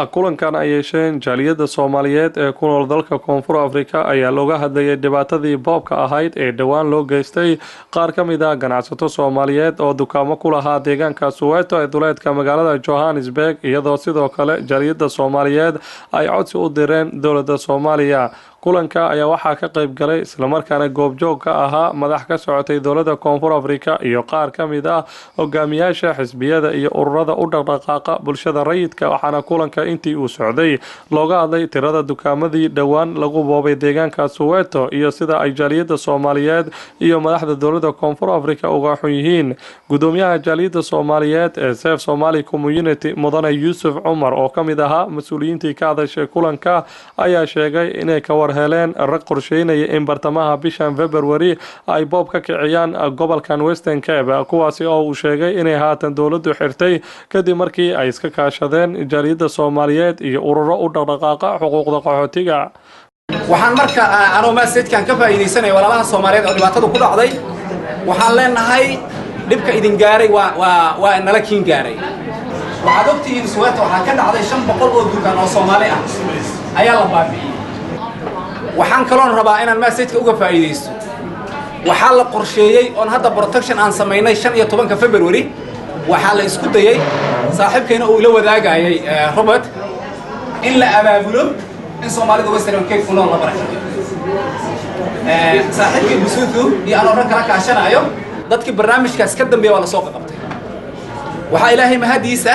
kulankan ay yeesheen jaaliyadda Soomaaliyeed ee ku nool dalka Koonfur Afrika ayaa looga hadlayay dhibaatadii boobka ahayd ee dhawaan loo geystay qaar ka mid ah ganacsato Soomaaliyeed oo dukaamo ku lahaa deegaanka Soweto ee duleedka magaalada Johannesburg iyadoo sidoo kale jaaliyadda Soomaaliyeed ay codsi u direen dowladda Soomaaliya. kulanka ayaa waxaa ka qayb galay isla markaana goobjoog ka ahaa madax ka socotay dowladda Koonfur Afrika iyo qaar ka mid ah hogaamiyaasha xisbiyada iyo ururada u dhaqdhaqaaqa bulshada rayidka. waxaana kulanka intii uu socday looga hadlay tirada dukaamadii dhawaan lagu boobay deegaanka Soweto iyo sida ay jaaliyadda Soomaaliyeed iyo madaxda dowladda Koonfur Afrika uga xun yihiin. gudoomiyaha jaaliyadda Soomaaliyeed ee Save Somali Community Mudane Yusuf Umar oo ka mid ahaa mas'uuliyiintii ka hadashay kulanka ayaa sheegay inay ka heleen rag qorsheynaya in bartamaha bishan February ay boob ka kiciyaan gobolkan Western Cape kuwaasi oo uu sheegay inay haatan dowladdu xirtay kadib markii ay iska kaashadeen jaaliyadda Soomaaliyeed iyo ururo u dhaqdhaqaaqa xuquuqda qaxootiga. waxaan marka anoo message-kan ka faa'iideysanay walaalaha Soomaaliyeed oo dhibaatada ku dhacday waxaan leenahay dhibka idin gaaray waa nala kiin gaaray. waxaad ogtihiin Soweto waxaa ka dhacday 500 oo dukaan oo Soomaali ah ayaa la baabi'iyay. waxaan kaloon rabaa inaan message-ka uga faa'iideysto waxaa la qorsheeyay on hadda protection aan sameynay 15 February waxaa la isku dayay saaxiibkeena uu la wadaagayay Robert in la abaabulo in Soomaalida Western Cape ku nool la barakeeyo. saaxiibkii Busutu iyo aan oran kala kaashanayo dadkii barnaamijkaas ka dambeeyay waa la soo qabtay. waxaa Ilaahay mahadiisa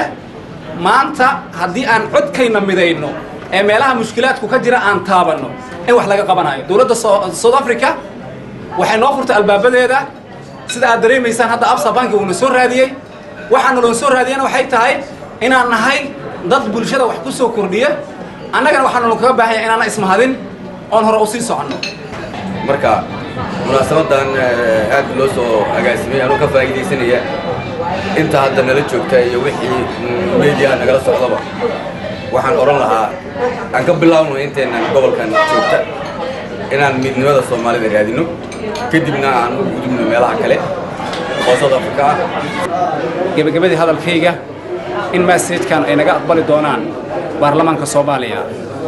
maanta haddii aan codkayna midayno ee meelaha mushkilaadku ka jira aan taabano in wax laga qabanayo. dowladda South Africa waxay noo furtay albaabadeeda sida aad dareemaysaan hadda Absa Bank uu soo raadiyay. waxaan loo soo raadiyana waxay tahay inaan nahay dad bulshada wax ku soo kordhiya annagana waxaan loo kaga baahan yahay inaan ismahadin oon hore u sii socono. marka munaasabadan aad loo soo agaasimay anoo ka faa'iideysanaya inta hadda nala joogta iyo wixii media nagala socdaba waxaan oran lahaa aan ka bilaabno inteena gobolkan joogta inaan midnimada Soomaalida raadino kadibna aan u gudubno meelaha kale oo South Africa. gabagabadii hadalkayga in message-kan ay naga aqbali doonaan baarlamaanka Soomaaliya.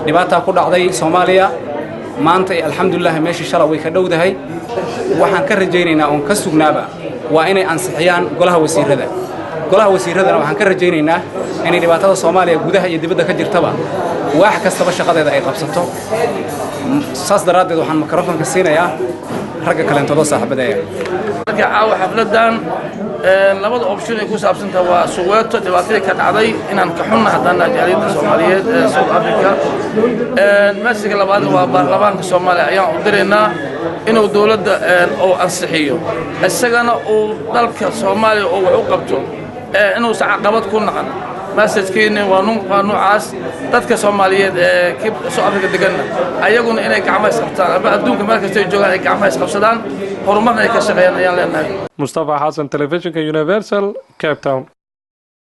dhibaato ku dhacday Soomaaliya maanta alxamdulillah meeshii shalay way ka dhowdahay. waxaan ka rajaynaynaa oo ka sugnaaba waa inay ansixiyaan golaha wasiirada. golaha wasiiradana waxaan ka rajaynaynaa inay dhibaatada Soomaaliya gudaha iyo dibadda ka jirtaba wax kastaba shaqadeeda ay qabsato. saas daraadeed waxaan mikrofoonka siinayaa ragga kaleentooda saaxiibadeeya. caawa xafladan labada option ay ku saabsantahay waa Soweto dhibaatada ka dhacday inaan ka xunna haddana jaaliyadda Soomaaliyeed ee South Africa. masiga labaad waa baarlamaanka Soomaaliya ayaan u direynaa inuu dowladda oo ansixiyo isagana uu dalka Soomaaliya oo wax u qabto inuu caqabad ku noqon. message-keena waa noocaas dadka Soomaaliyeed ee South Africa degan ayaguna inay gacmo isqabtaan ama adduunka meel kasta ay joogaan ay gacmo isqabsadaan horumarna ay ka shaqeeyaan ayaan leenahay. Mustafa Hassan, Television Universal, Cape Town.